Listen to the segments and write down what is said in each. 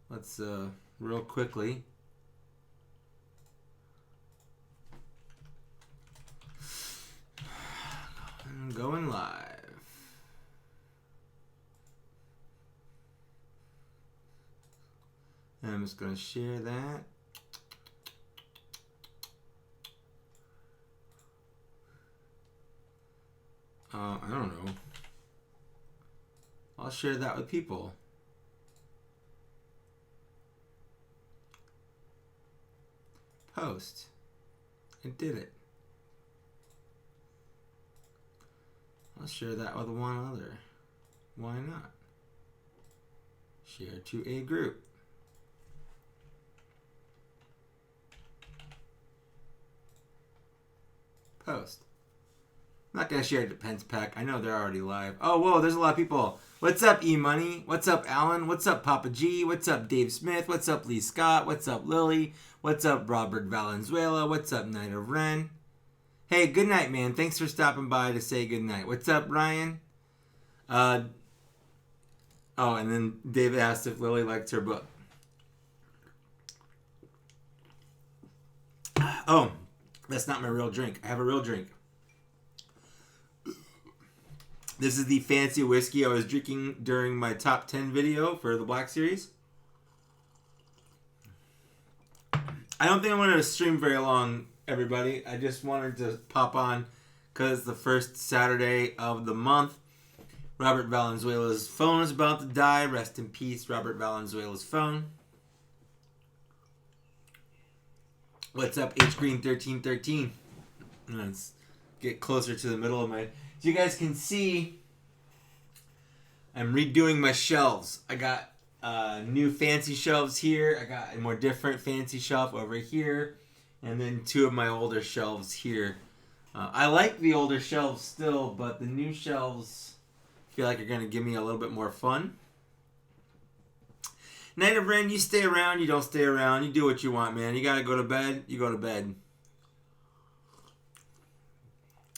let's real quickly. I'm going live. And I'm just going to share that. I don't know. I'll share that with people. Post. I did it. I'll share that with one other. Why not? Share to a group. Post. I'm not going to share it to Pence Pack. I know they're already live. Oh, whoa, there's a lot of people. What's up, E-Money? What's up, Alan? What's up, Papa G? What's up, Dave Smith? What's up, Lee Scott? What's up, Lily? What's up, Robert Valenzuela? What's up, Night of Ren? Hey, good night, man. Thanks for stopping by to say good night. What's up, Ryan? Oh, and then David asked if Lily liked her book. Oh, that's not my real drink. I have a real drink. This is the fancy whiskey I was drinking during my top 10 video for the Black Series. I don't think I'm going to stream very long, everybody. I just wanted to pop on because the first Saturday of the month. Robert Valenzuela's phone is about to die. Rest in peace, Robert Valenzuela's phone. What's up, H Green 1313? Let's get closer to the middle of my... So you guys can see, I'm redoing my shelves. I got new fancy shelves here. I got a more different fancy shelf over here. And then two of my older shelves here. I like the older shelves still, but the new shelves feel like are going to give me a little bit more fun. Night of Ren, you stay around, you don't stay around. You do what you want, man. You got to go to bed, you go to bed.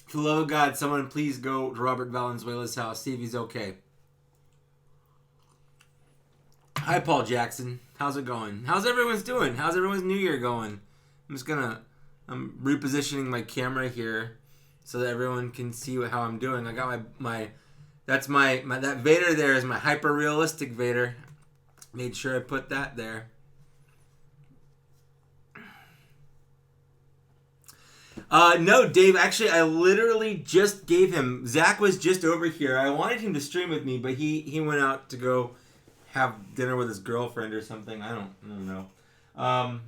For the love of God, someone please go to Robert Valenzuela's house. See if he's okay. Hi, Paul Jackson. How's it going? How's everyone's doing? How's everyone's New Year going? I'm repositioning my camera here so that everyone can see how I'm doing. I got that Vader there is my hyper-realistic Vader. Made sure I put that there. No, Dave, actually, I literally just gave him... Zach was just over here. I wanted him to stream with me, but he went out to go have dinner with his girlfriend or something. I don't know.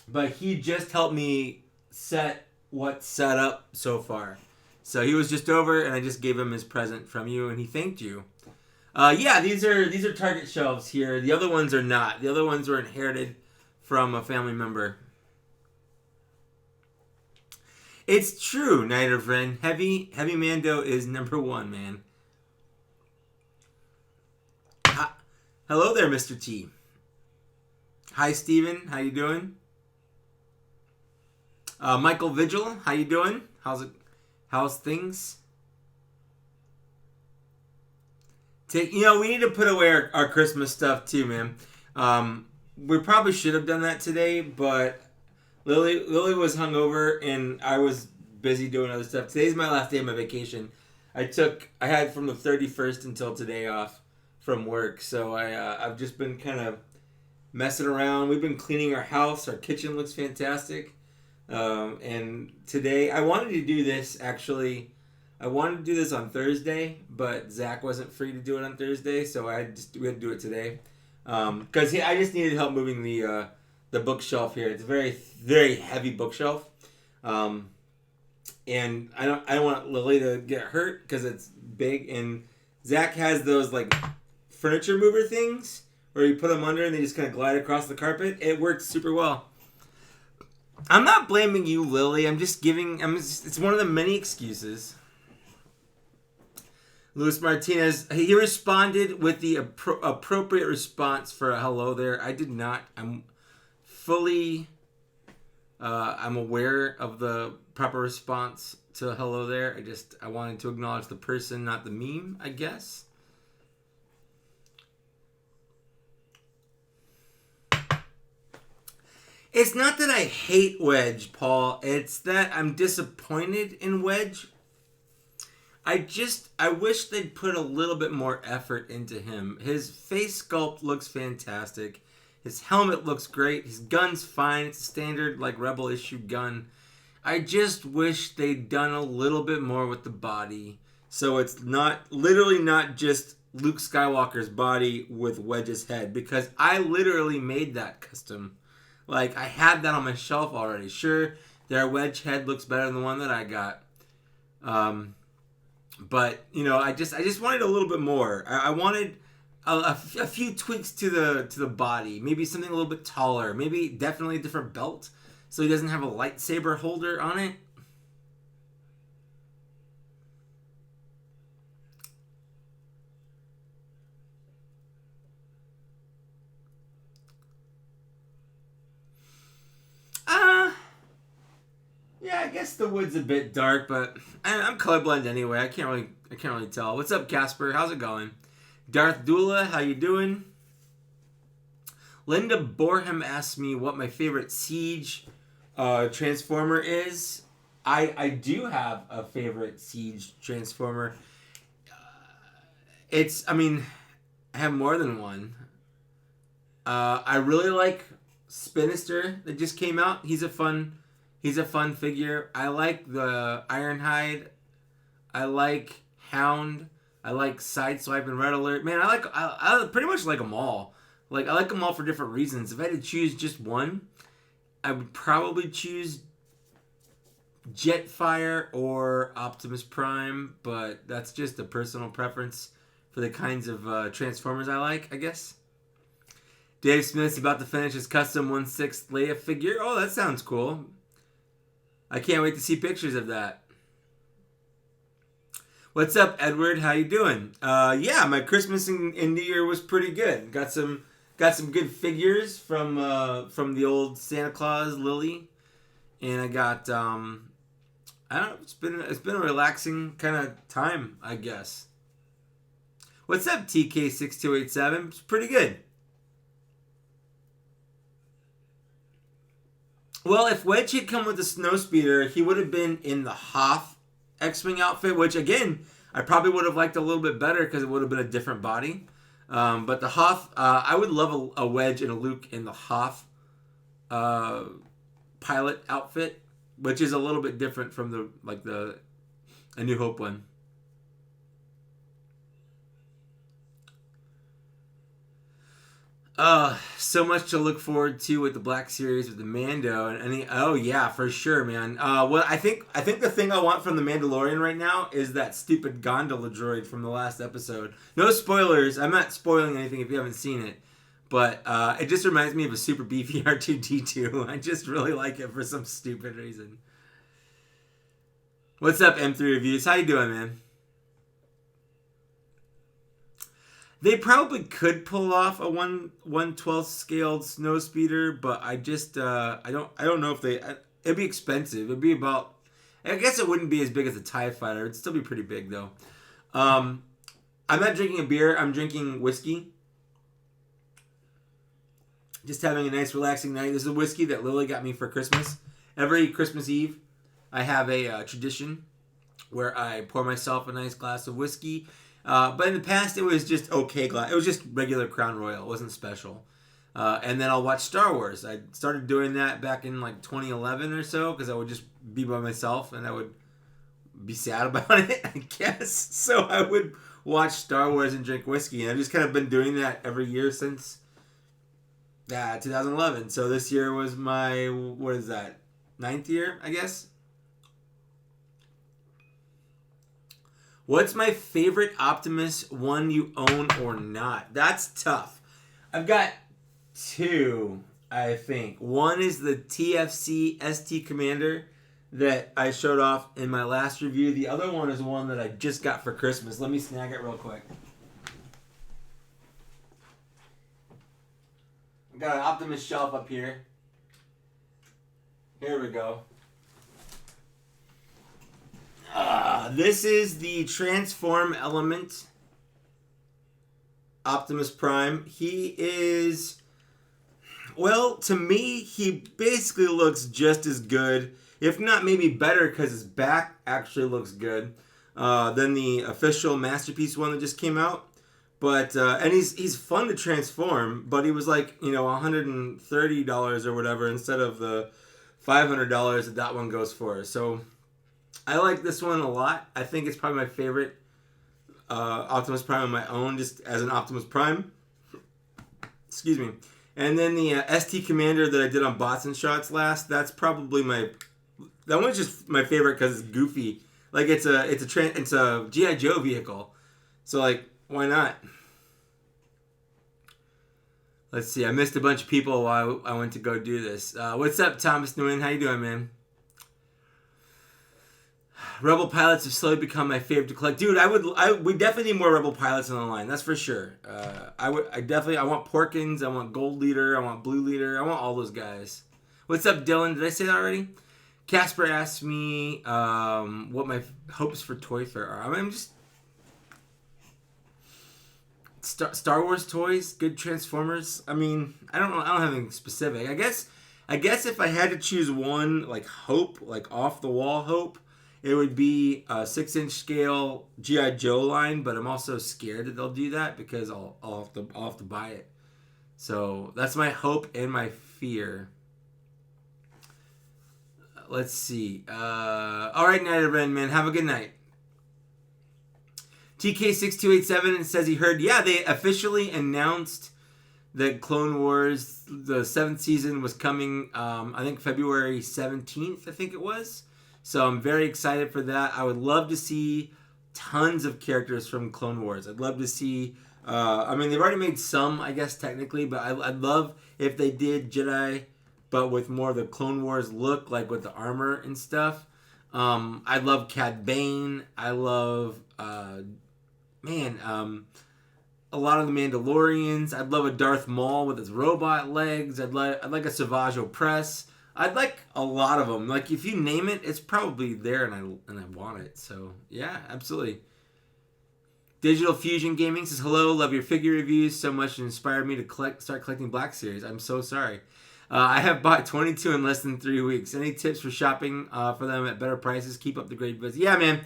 But he just helped me set what's set up so far. So he was just over, and I just gave him his present from you, and he thanked you. Yeah, these are Target shelves here. The other ones are not. The other ones were inherited from a family member. It's true, Night of Ren. Heavy Mando is number one, man. Hello there, Mr. T. Hi, Steven. How you doing? Michael Vigil, how you doing? How's things? We need to put away our Christmas stuff too, man. We probably should have done that today, but Lily was hungover and I was busy doing other stuff. Today's my last day of my vacation. I had from the 31st until today off from work, so I've just been kind of messing around. We've been cleaning our house. Our kitchen looks fantastic. And today, I wanted to do this, actually. I wanted to do this on Thursday, but Zach wasn't free to do it on Thursday, so we had to do it today. Because I just needed help moving the bookshelf here. It's a very, very heavy bookshelf. And I don't want Lily to get hurt because it's big. And Zach has those like furniture mover things where you put them under and they just kind of glide across the carpet. It works super well. I'm not blaming you, Lily. It's one of the many excuses. Luis Martinez, he responded with the appropriate response for a hello there. I did not. I'm aware of the proper response to hello there. I wanted to acknowledge the person, not the meme, I guess. It's not that I hate Wedge, Paul. It's that I'm disappointed in Wedge. I wish they'd put a little bit more effort into him. His face sculpt looks fantastic. His helmet looks great. His gun's fine. It's a standard, like, Rebel issue gun. I just wish they'd done a little bit more with the body. So it's literally not just Luke Skywalker's body with Wedge's head. Because I literally made that custom. Like, I had that on my shelf already. Sure, their Wedge head looks better than the one that I got. But, you know, I just wanted a little bit more. I wanted a few tweaks to the body. Maybe something a little bit taller. Maybe definitely a different belt, so he doesn't have a lightsaber holder on it. Yeah, I guess the wood's a bit dark, but I'm colorblind anyway. I can't really tell. What's up, Casper? How's it going? Darth Dula, how you doing? Linda Borham asked me what my favorite Siege Transformer is. I do have a favorite Siege Transformer. I have more than one. I really like Spinister that just came out. He's a fun figure. I like the Ironhide. I like Hound. I like Sideswipe and Red Alert. Man, I pretty much like them all. Like, I like them all for different reasons. If I had to choose just one, I would probably choose Jetfire or Optimus Prime, but that's just a personal preference for the kinds of Transformers I like, I guess. Dave Smith's about to finish his custom 1/6 Leia figure. Oh, that sounds cool. I can't wait to see pictures of that. What's up, Edward? How you doing? Yeah, my Christmas and New Year was pretty good. Got some good figures from the old Santa Claus Lily, and I got I don't know. It's been a relaxing kind of time, I guess. What's up, TK6287? It's pretty good. Well, if Wedge had come with the Snowspeeder, he would have been in the Hoth X-Wing outfit, which, again, I probably would have liked a little bit better because it would have been a different body. But the Hoth, I would love a Wedge and a Luke in the Hoth pilot outfit, which is a little bit different from the A New Hope one. So much to look forward to with the Black Series with the Mando and oh yeah, for sure, man. Well, I think the thing I want from the Mandalorian right now is that stupid gondola droid from the last episode. No spoilers. I'm not spoiling anything if you haven't seen it, but it just reminds me of a super beefy R2-D2. I just really like it for some stupid reason. What's up, M3 Reviews? How you doing, man? They probably could pull off a 1/12 scaled Snowspeeder, but I just I don't know if they. It'd be expensive. It'd be about. I guess it wouldn't be as big as a TIE Fighter. It'd still be pretty big though. I'm not drinking a beer. I'm drinking whiskey. Just having a nice relaxing night. This is a whiskey that Lily got me for Christmas. Every Christmas Eve, I have a tradition where I pour myself a nice glass of whiskey. But in the past, it was just okay glass. It was just regular Crown Royal. It wasn't special. And then I'll watch Star Wars. I started doing that back in like 2011 or so because I would just be by myself and I would be sad about it, I guess. So I would watch Star Wars and drink whiskey. And I've just kind of been doing that every year since 2011. So this year was my, what is that, 9th year, I guess? What's my favorite Optimus one you own or not? That's tough. I've got two, I think. One is the TFC ST Commander that I showed off in my last review. The other one is one that I just got for Christmas. Let me snag it real quick. I've got an Optimus shelf up here. Here we go. This is the Transform Element Optimus Prime. He is Well, to me, he basically looks just as good, if not maybe better, because his back actually looks good than the official Masterpiece one that just came out. But and he's fun to transform, but he was like $130 or whatever instead of the $500 that one goes for. So I like this one a lot. I think it's probably my favorite Optimus Prime on my own, just as an Optimus Prime. Excuse me. And then the ST Commander that I did on Bots and Shots last, that's probably that one's just my favorite because it's goofy. Like it's a GI Joe vehicle, so like why not? Let's see. I missed a bunch of people while I went to go do this. What's up, Thomas Nguyen? How you doing, man? Rebel pilots have slowly become my favorite to collect. Dude, we definitely need more Rebel pilots on the line. That's for sure. I want Porkins. I want Gold Leader. I want Blue Leader. I want all those guys. What's up, Dylan? Did I say that already? Casper asked me what my hopes for Toy Fair are. I'm just Star Wars toys, good Transformers. I mean, I don't know. I don't have anything specific. I guess if I had to choose one, like hope, like off the wall hope, it would be a 6-inch scale GI Joe line. But I'm also scared that they'll do that because I'll have to buy it. So that's my hope and my fear. Let's see. All right, Night of Ren, man. Have a good night. TK6287 says he heard, yeah, they officially announced that Clone Wars, the 7th season, was coming, I think February 17th, I think it was. So I'm very excited for that. I would love to see tons of characters from Clone Wars. I'd love to see, they've already made some, I guess, technically, but I'd love if they did Jedi, but with more of the Clone Wars look, like with the armor and stuff. I love Cad Bane. I love, a lot of the Mandalorians. I'd love a Darth Maul with his robot legs. I'd like a Savage Opress. I'd like a lot of them. Like, if you name it, it's probably there, and I want it. So, yeah, absolutely. Digital Fusion Gaming says, hello, love your figure reviews so much. It inspired me to start collecting Black Series. I'm so sorry. I have bought 22 in less than 3 weeks. Any tips for shopping for them at better prices? Keep up the great buzz. Yeah, man.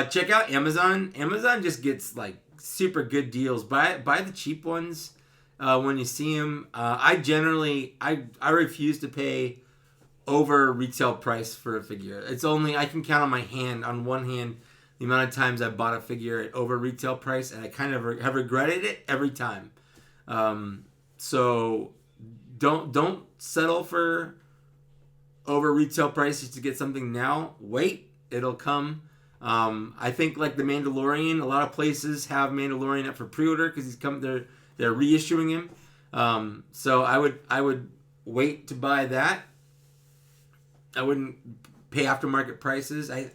Check out Amazon. Amazon just gets like super good deals. Buy the cheap ones when you see them. I refuse to pay over retail price for a figure. It's only, I can count on one hand the amount of times I've bought a figure at over retail price, and I kind of have regretted it every time. So don't settle for over retail prices to get something now. Wait, it'll come. I think like the Mandalorian, a lot of places have Mandalorian up for pre-order because they're reissuing him. So I would wait to buy that. I wouldn't pay aftermarket prices. I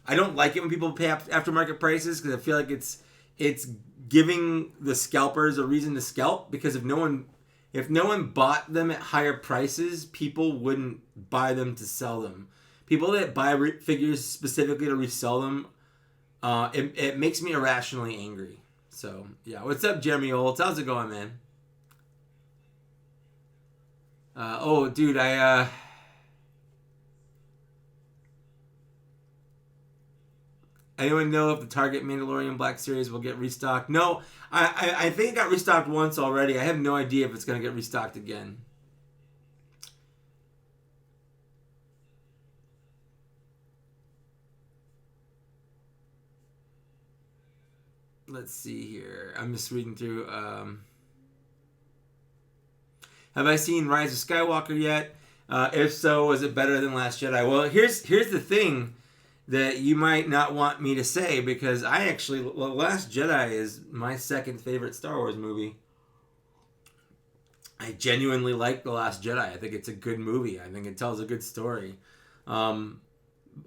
don't like it when people pay aftermarket prices because I feel like it's giving the scalpers a reason to scalp, because if no one bought them at higher prices, people wouldn't buy them to sell them. People that buy figures specifically to resell them, it makes me irrationally angry. So, yeah. What's up, Jeremy Olds? How's it going, man? Dude, anyone know if the Target Mandalorian Black Series will get restocked? No, I think it got restocked once already. I have no idea if it's going to get restocked again. Let's see here. I'm just reading through. Have I seen Rise of Skywalker yet? If so, was it better than Last Jedi? Well, here's the thing that you might not want me to say, because Last Jedi is my second favorite Star Wars movie. I genuinely like The Last Jedi. I think it's a good movie. I think it tells a good story.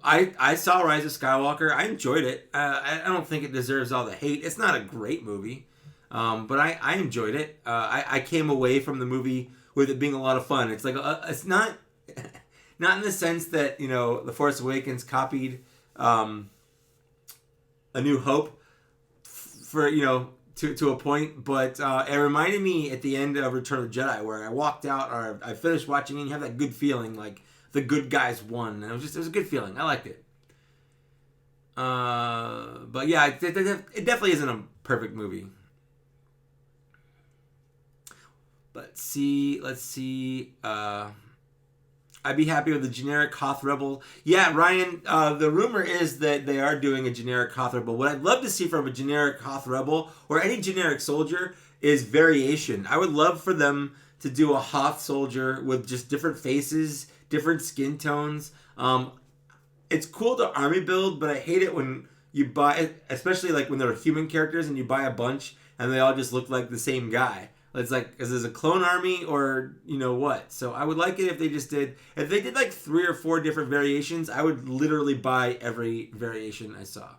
I saw Rise of Skywalker. I enjoyed it. I don't think it deserves all the hate. It's not a great movie, but I enjoyed it. I came away from the movie with it being a lot of fun. It's like it's not in the sense that The Force Awakens copied A New Hope to to a point, but it reminded me at the end of Return of the Jedi where I walked out or I finished watching and you have that good feeling like the good guys won. And it was a good feeling. I liked it. But yeah, it definitely isn't a perfect movie. Let's see. I'd be happy with a generic Hoth Rebel. Yeah, Ryan, the rumor is that they are doing a generic Hoth Rebel. What I'd love to see from a generic Hoth Rebel or any generic soldier is variation. I would love for them to do a Hoth soldier with just different faces, different skin tones. It's cool to army build, but I hate it when you buy, especially like when they're human characters and you buy a bunch and they all just look like the same guy. It's like, is this a clone army or you know what? So I would like it if they did like 3 or 4 different variations. I would literally buy every variation I saw.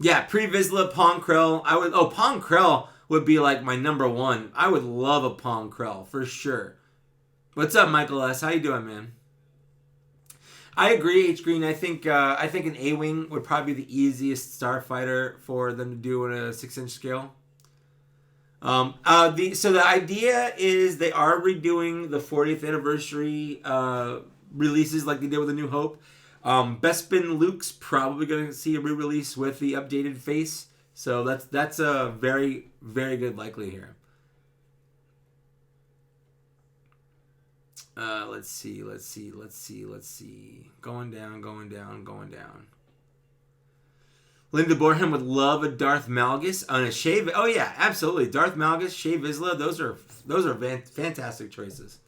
Yeah, pre-Vizsla, Pong Krell. Pong Krell would be like my number one. I would love a Pong Krell for sure. What's up, Michael S? How you doing, man? I agree, H Green. I think an A-wing would probably be the easiest starfighter for them to do on a 6-inch scale. So the idea is they are redoing the 40th anniversary releases like they did with A New Hope. Bespin Luke's probably going to see a re-release with the updated face. So that's a very, very good likely here. Let's see. Going down. Linda Borham would love a Darth Malgus on a Shea. Oh yeah, absolutely. Darth Malgus, Shea Vizsla. Those are fantastic choices.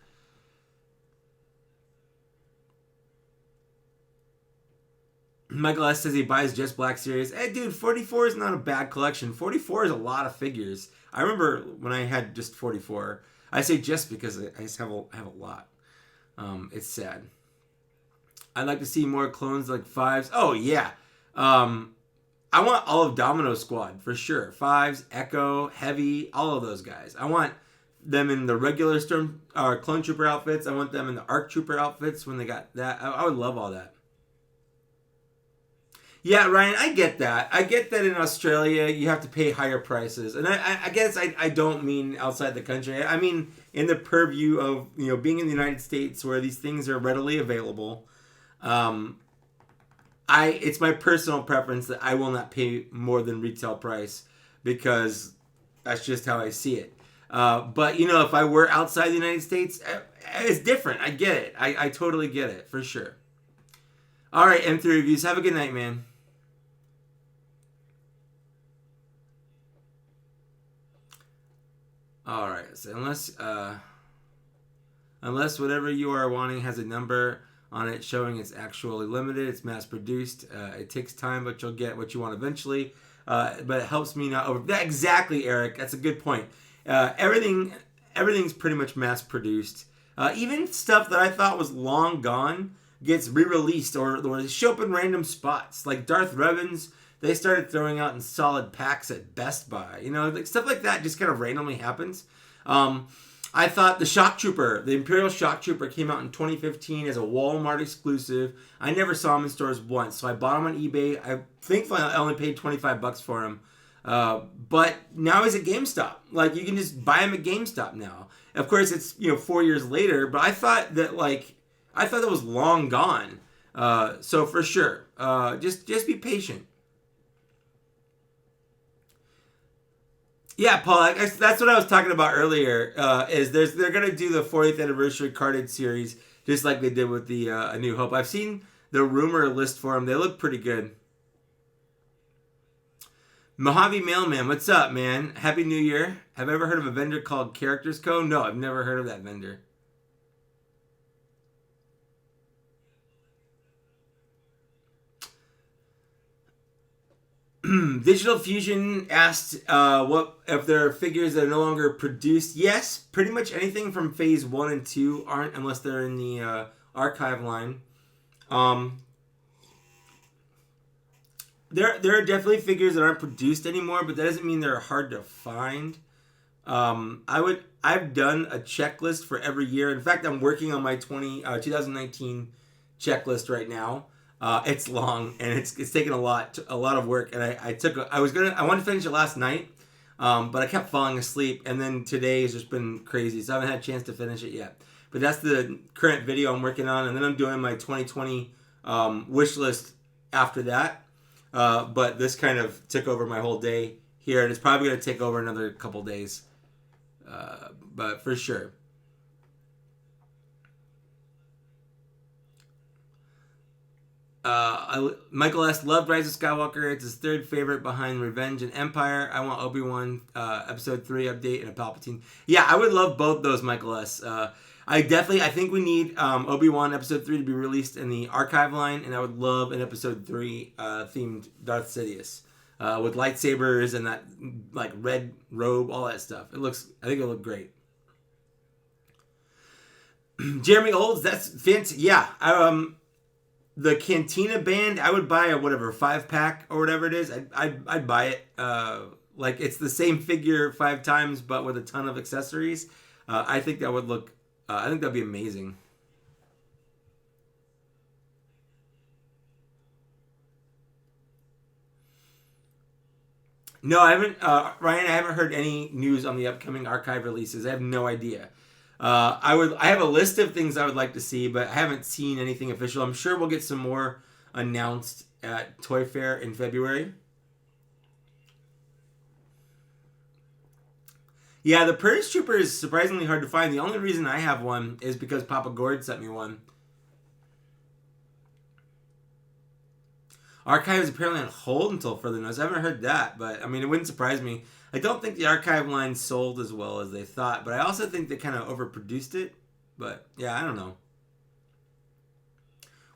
Michael S says he buys just Black Series. Hey, dude, 44 is not a bad collection. 44 is a lot of figures. I remember when I had just 44. I say just because I just have a lot. It's sad. I'd like to see more clones like 5s. Oh yeah. I want all of Domino Squad for sure. 5s, Echo, Heavy, all of those guys. I want them in the regular Clone Trooper outfits. I want them in the ARC Trooper outfits when they got that. I would love all that. Yeah, Ryan, I get that. I get that in Australia you have to pay higher prices. And I guess I don't mean outside the country. I mean in the purview of being in the United States where these things are readily available. It's my personal preference that I will not pay more than retail price because that's just how I see it. But if I were outside the United States, it's different. I get it. I totally get it for sure. All right, M3 Reviews. Have a good night, man. All right. So unless whatever you are wanting has a number on it showing it's actually limited, it's mass produced. It takes time, but you'll get what you want eventually. But it helps me not over. Yeah, exactly, Eric. That's a good point. Everything's pretty much mass produced. Even stuff that I thought was long gone gets re-released or they show up in random spots. Like Darth Revan's, they started throwing out in solid packs at Best Buy. Like stuff like that just kind of randomly happens. I thought the Shock Trooper, the Imperial Shock Trooper, came out in 2015 as a Walmart exclusive. I never saw him in stores once, so I bought him on eBay. Thankfully, I only paid $25 for him. But now he's at GameStop. Like, you can just buy him at GameStop now. Of course, it's 4 years later, but I thought that was long gone. So for sure, just be patient. Yeah, Paul, that's what I was talking about earlier. They're gonna do the 40th anniversary carded series just like they did with the A New Hope. I've seen the rumor list for them. They look pretty good. Mojave Mailman, what's up, man? Happy New Year. Have I ever heard of a vendor called Characters Co? No, I've never heard of that vendor. Digital Fusion asked what if there are figures that are no longer produced. Yes, pretty much anything from Phase 1 and 2 aren't unless they're in the archive line. There are definitely figures that aren't produced anymore, but that doesn't mean they're hard to find. I've done a checklist for every year. In fact, I'm working on my 2019 checklist right now. It's long and it's taken a lot of work, and I wanted to finish it last night, But I kept falling asleep, and then today has just been crazy, so I haven't had a chance to finish it yet. But that's the current video I'm working on, and then I'm doing my 2020 wish list after that. But this kind of took over my whole day here, and it's probably going to take over another couple days. But for sure. Michael S. loved Rise of Skywalker. It's his third favorite behind Revenge and Empire. I want Obi-Wan Episode 3 update and a Palpatine. Yeah, I would love both those, Michael S. I think we need Obi-Wan Episode 3 to be released in the archive line, and I would love an Episode 3 themed Darth Sidious with lightsabers and that like red robe, all that stuff. I think it'll look great. Jeremy Olds, that's fantastic. Yeah, the Cantina band, I would buy a 5-pack or whatever it is. I'd buy it. Like it's the same figure 5 times, but with a ton of accessories. I think that would look. I think that'd be amazing. No, I haven't, Ryan. I haven't heard any news on the upcoming archive releases. I have no idea. I have a list of things I would like to see, but I haven't seen anything official. I'm sure we'll get some more announced at Toy Fair in February. Yeah, the Purge Trooper is surprisingly hard to find. The only reason I have one is because Papa Gord sent me one. Archive is apparently on hold until further notice. I haven't heard that, but I mean, it wouldn't surprise me. I don't think the archive line sold as well as they thought, but I also think they kind of overproduced it. But yeah, I don't know.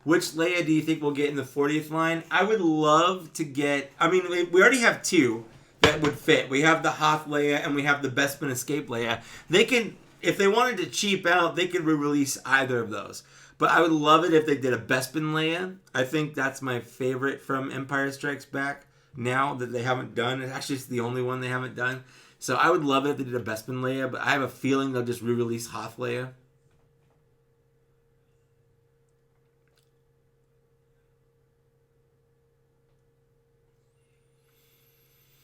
Which Leia do you think we'll get in the 40th line? I would love to get. I mean, we already have 2 that would fit. We have the Hoth Leia and we have the Bespin Escape Leia. They can, if they wanted to cheap out, they could re-release either of those. But I would love it if they did a Bespin Leia. I think that's my favorite from Empire Strikes Back now that they haven't done. It's actually the only one they haven't done. So I would love it if they did a Bespin Leia, but I have a feeling they'll just re-release Hoth Leia.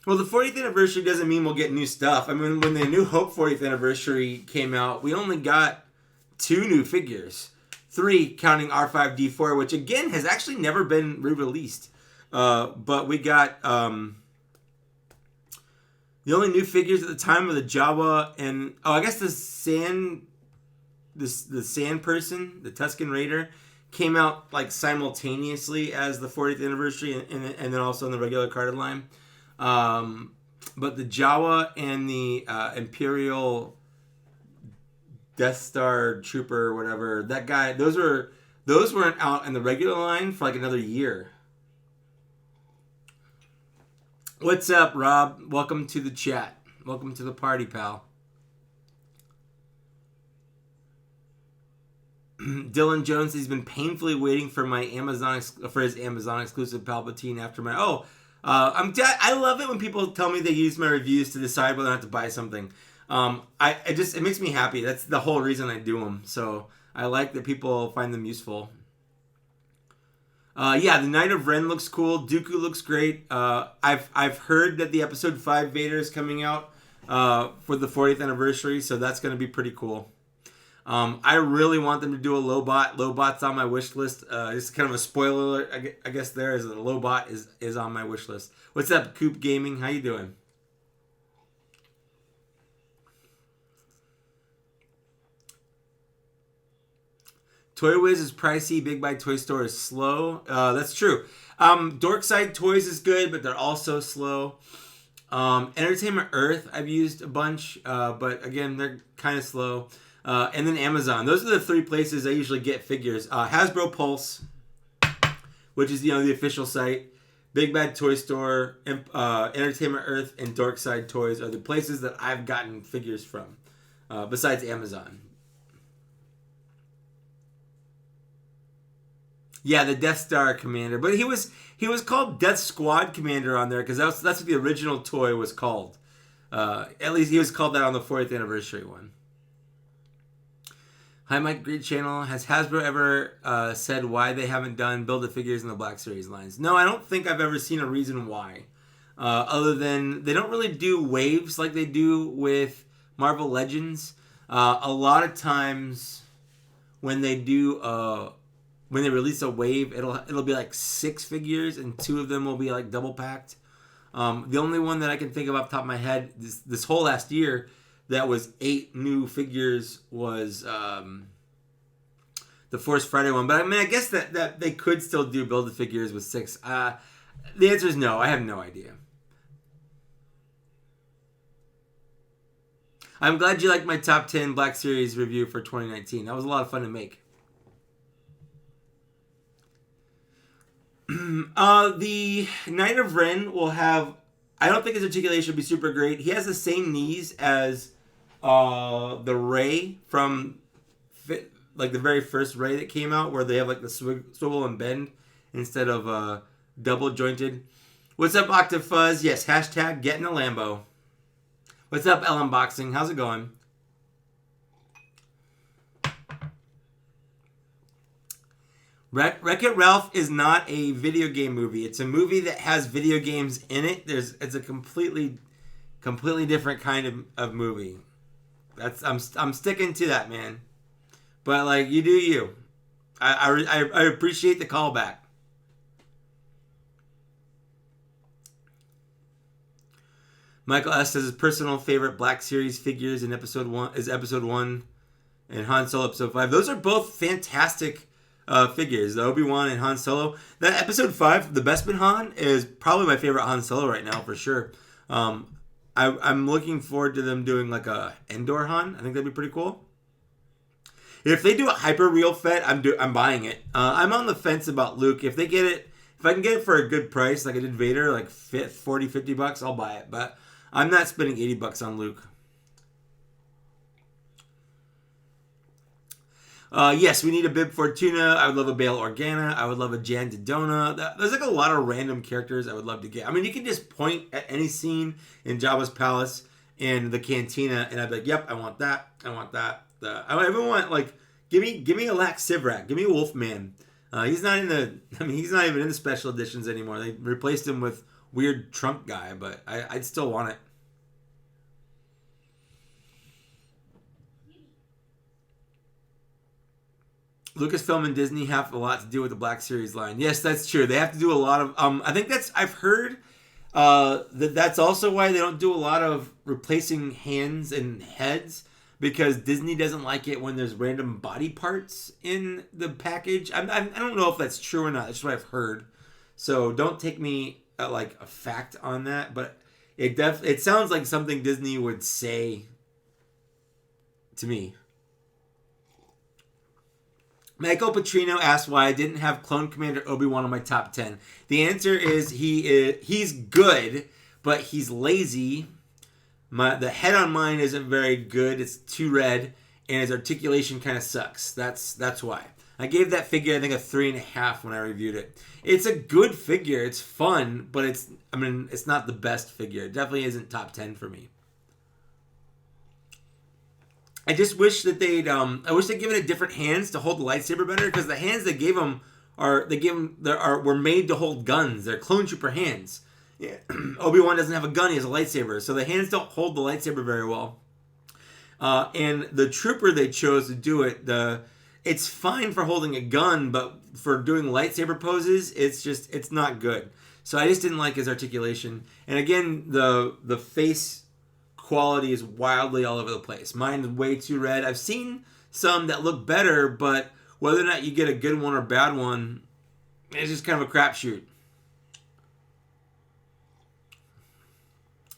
Well, the 40th anniversary doesn't mean we'll get new stuff. I mean, when the New Hope 40th anniversary came out, we only got 2 new figures. 3, counting R5-D4, which again has actually never been re-released. But we got the only new figures at the time were the Jawa and I guess the Sand person, the Tusken Raider, came out like simultaneously as the 40th anniversary and then also in the regular carded line. But the Jawa and the Imperial Death Star Trooper or whatever, that guy, those weren't out in the regular line for like another year. What's up, Rob? Welcome to the chat. Welcome to the party, pal. Dylan Jones, he's been painfully waiting for his Amazon exclusive Palpatine after my I love it when people tell me they use my reviews to decide whether or not to buy something. It makes me happy. That's the whole reason I do them. So I like that people find them useful. The Knight of Ren looks cool. Dooku looks great. I've heard that the Episode 5 Vader is coming out for the 40th anniversary, so that's going to be pretty cool. I really want them to do a Lobot. Lobot's on my wish list. It's kind of a spoiler alert, I guess there is that a Lobot is on my wish list. What's up, Coop Gaming? How you doing? Toy Wiz is pricey. Big Buy Toy Store is slow. That's true. Dorkside Toys is good, but they're also slow. Entertainment Earth I've used a bunch, but again, they're kind of slow. And then Amazon. Those are the 3 places I usually get figures. Hasbro Pulse, which is the official site. Big Bad Toy Store, Entertainment Earth, and Dorkside Toys are the places that I've gotten figures from, besides Amazon. Yeah, the Death Star Commander, but he was called Death Squad Commander on there because that's what the original toy was called. At least he was called that on the 40th anniversary one. Hi, Mike, great channel. Has Hasbro ever said why they haven't done Build-A-Figures in the Black Series lines? No, I don't think I've ever seen a reason why. Other than they don't really do waves like they do with Marvel Legends. A lot of times when they do when they release a wave, it'll be like 6 figures and 2 of them will be like double packed. The only one that I can think of off the top of my head this whole last year that was 8 new figures was the Force Friday one. But I mean, I guess that they could still do Build-A-Figures with 6. The answer is no. I have no idea. I'm glad you liked my top 10 Black Series review for 2019. That was a lot of fun to make. The Knight of Ren will have... I don't think his articulation will be super great. He has the same knees as the Ray from like the very first Ray that came out, where they have like the swivel and bend instead of double jointed. What's up, Octafuzz? Yes, hashtag getting a Lambo. What's up, Unboxing? How's it going? Wreck-It Ralph is not a video game movie. It's a movie that has video games in it. It's a completely different kind of movie. I'm sticking to that, man. But like, you do you. I appreciate the callback. Michael S. says his personal favorite Black Series figures in episode 1 and Han Solo episode 5. Those are both fantastic figures, the Obi-Wan and Han Solo. That episode 5, the Bespin Han, is probably my favorite Han Solo right now for sure. I'm looking forward to them doing like a Endor Han. I think that'd be pretty cool. If they do a hyper real Fett, I'm buying it. I'm on the fence about Luke. If I can get it for a good price, like I did Vader, like $40-$50, I'll buy it. But I'm not spending $80 on Luke. Yes, we need a Bib Fortuna. I would love a Bail Organa. I would love a Jan Dodona. There's like a lot of random characters I would love to get. I mean, you can just point at any scene in Jabba's palace in the cantina, and I'd be like, "Yep, I want that. I want that." I even want like, give me a Lax Sivrak. Give me a Wolfman. He's not even in the special editions anymore. They replaced him with weird Trump guy, but I'd still want it. Lucasfilm and Disney have a lot to do with the Black Series line. Yes, that's true. They have to do a lot of... I think I've heard that's also why they don't do a lot of replacing hands and heads, because Disney doesn't like it when there's random body parts in the package. I don't know if that's true or not. That's what I've heard. So don't take me like a fact on that, but it sounds like something Disney would say to me. Michael Petrino asked why I didn't have Clone Commander Obi-Wan on my top 10. The answer is he's good, but he's lazy. The head on mine isn't very good. It's too red, and his articulation kind of sucks. That's why. I gave that figure, I think, a 3.5 when I reviewed it. It's a good figure. It's fun, but it's not the best figure. It definitely isn't top 10 for me. I just wish that they'd give it a different hands to hold the lightsaber better, because the hands they gave him were made to hold guns. They're clone trooper hands. Yeah. Obi-Wan doesn't have a gun; he has a lightsaber, so the hands don't hold the lightsaber very well. And the trooper they chose to do it, it's fine for holding a gun, but for doing lightsaber poses, it's not good. So I just didn't like his articulation. And again, the face quality is wildly all over the place. Mine is way too red. I've seen some that look better, but whether or not you get a good one or bad one, it's just kind of a crapshoot.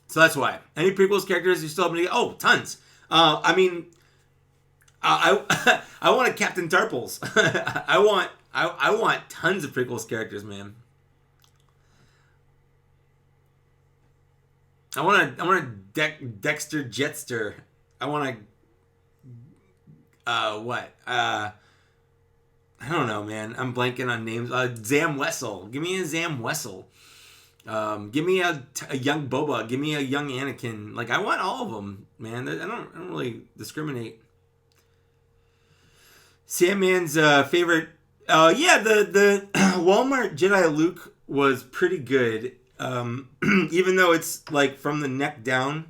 So that's why. Any prequels characters you still have to get? Oh, tons. I want a Captain Tarples. I want tons of prequels characters, man. I want a Dexter Jetster. I want what? I don't know, man. I'm blanking on names. Zam Wessel. Give me a Zam Wessel. Give me a young Boba. Give me a young Anakin. Like, I want all of them, man. I don't really discriminate. Sandman's favorite. The Walmart Jedi Luke was pretty good. Even though it's like from the neck down,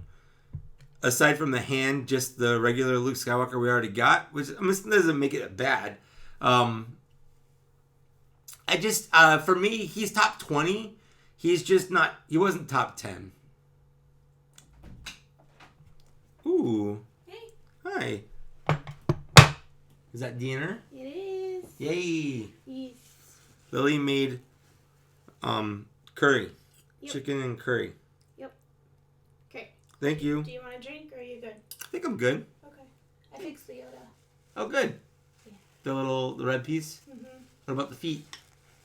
aside from the hand, just the regular Luke Skywalker we already got, which doesn't make it bad. I just, for me, he's top 20. He's just not, he wasn't top 10. Ooh. Hey. Hi. Is that dinner? It is. Yay. Yes. Lily made curry. Yep. Chicken and curry. Yep. Okay. Thank you. Do you want a drink or are you good? I think I'm good. Okay. I fixed the Yoda. Oh, good. Yeah. The red piece? Mm-hmm. What about the feet?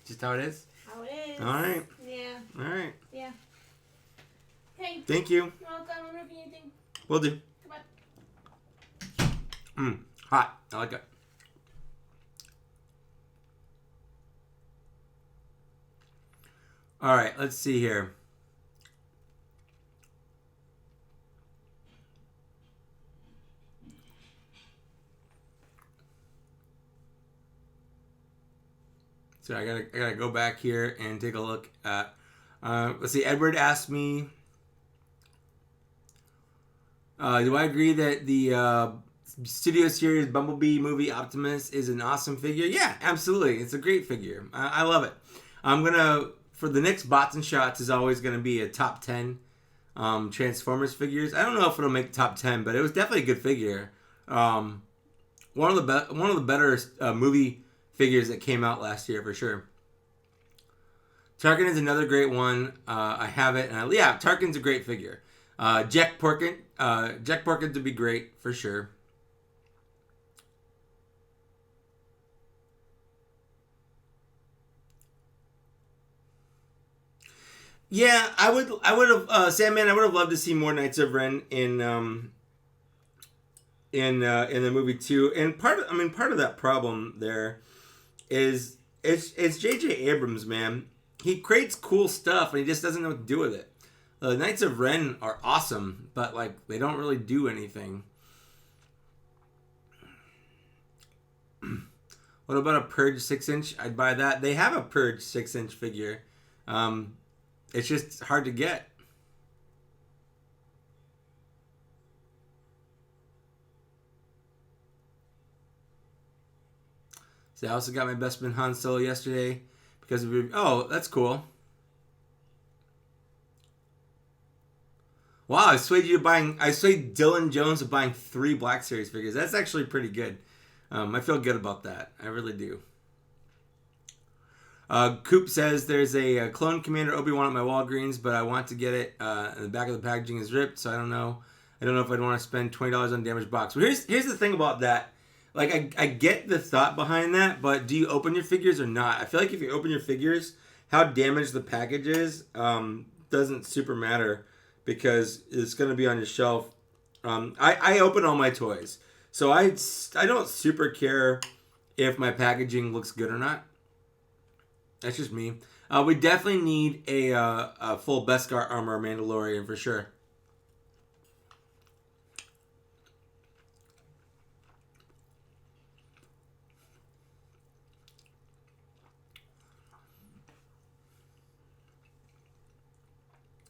Just how it is? How it is. All right. Yeah. All right. Yeah. Hey. Thank you. You're welcome. I don't know if you need anything. Will do. Come on. Hot. I like it. All right. Let's see here. So I gotta go back here and take a look at. Let's see. Edward asked me, do I agree that the Studio Series Bumblebee movie Optimus is an awesome figure? Yeah, absolutely. It's a great figure. I love it. I'm gonna, for the next Bots and Shots is always gonna be a top 10 Transformers figures. I don't know if it'll make top 10, but it was definitely a good figure. One of the better movie figures that came out last year for sure. Tarkin is another great one. I have it, and Tarkin's a great figure. Jack Porkins would be great for sure. Yeah, I would have Sandman. I would have loved to see more Knights of Ren in the movie too. And part of that problem there is it's J.J. Abrams, man. He creates cool stuff and he just doesn't know what to do with it. Knights of Ren are awesome, but like they don't really do anything. What about a Purge 6-inch? I'd buy that. They have a Purge 6-inch figure. It's just hard to get. So I also got my best man Han Solo yesterday because of that's cool. Wow, I swayed Dylan Jones to buying 3 Black Series figures. That's actually pretty good. I feel good about that. I really do. Coop says there's a clone Commander Obi-Wan at my Walgreens, but I want to get it. The back of the packaging is ripped, so I don't know. I don't know if I'd want to spend $20 on a damaged box. But here's the thing about that. Like, I get the thought behind that, but do you open your figures or not? I feel like if you open your figures, how damaged the package is doesn't super matter because it's going to be on your shelf. I open all my toys, so I don't super care if my packaging looks good or not. That's just me. We definitely need a full Beskar armor Mandalorian for sure.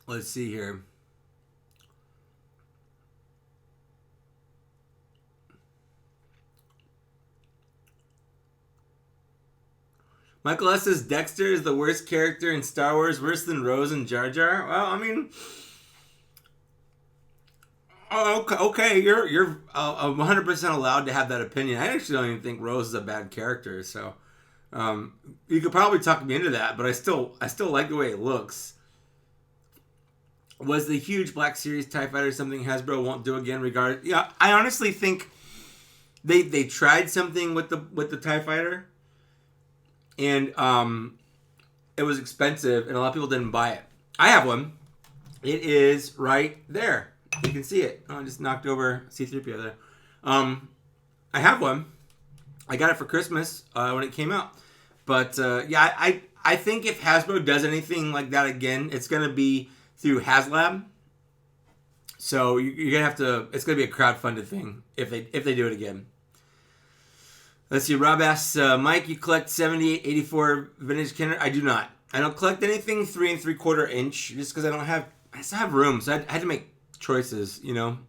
Let's see here. Michael S. says Dexter is the worst character in Star Wars, worse than Rose and Jar Jar. Well, I mean, okay, you're 100% allowed to have that opinion. I actually don't even think Rose is a bad character, so you could probably talk me into that. But I still like the way it looks. Was the huge Black Series TIE Fighter something Hasbro won't do again? Yeah, I honestly think they tried something with the TIE Fighter, and it was expensive, and a lot of people didn't buy it. I have one. It is right there. You can see it. Oh, I just knocked over C-3PO there. I have one. I got it for Christmas when it came out. But yeah, I think if Hasbro does anything like that again, it's gonna be through HasLab. So you're gonna have to. It's gonna be a crowdfunded thing if they do it again. Let's see. Rob asks, Mike, you collect 78, 84 vintage Kenner? I do not. I don't collect anything 3 3/4 inch just because I still have room, so I had to make choices, you know.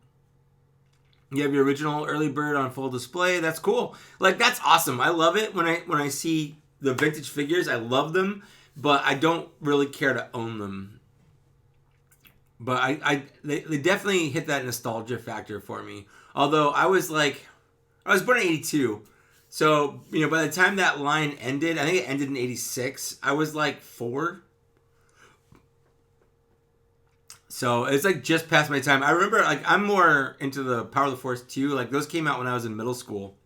You have your original early bird on full display. That's cool. Like, that's awesome. I love it when I see the vintage figures. I love them, but I don't really care to own them. But they definitely hit that nostalgia factor for me. Although I was born in '82, so you know by the time that line ended, I think it ended in '86. I was like 4. So it's like just past my time. I remember like I'm more into the Power of the Force 2. Like those came out when I was in middle school.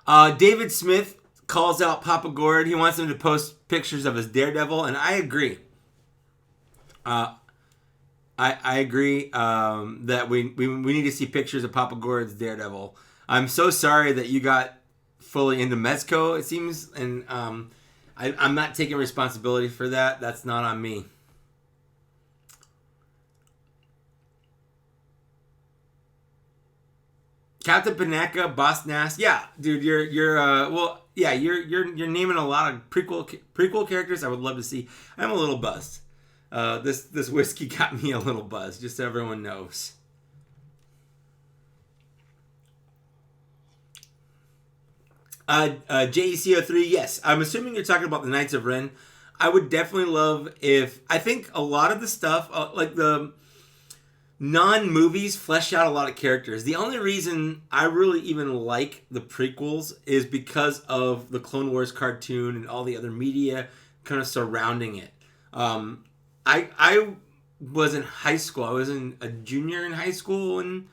David Smith calls out Papa Gord. He wants him to post pictures of his Daredevil, and I agree. I agree that we need to see pictures of Papa Gord's Daredevil. I'm so sorry that you got fully into Mezco, it seems, and I'm not taking responsibility for that. That's not on me. Captain Panaka, Boss Nass, yeah, dude, you're naming a lot of prequel characters I would love to see. I'm a little buzzed. This whiskey got me a little buzzed, just so everyone knows. JECO3, yes. I'm assuming you're talking about the Knights of Ren. I would definitely love I think a lot of the stuff, like the non-movies, flesh out a lot of characters. The only reason I really even like the prequels is because of the Clone Wars cartoon and all the other media kind of surrounding it. I was in high school. I was a junior in high school when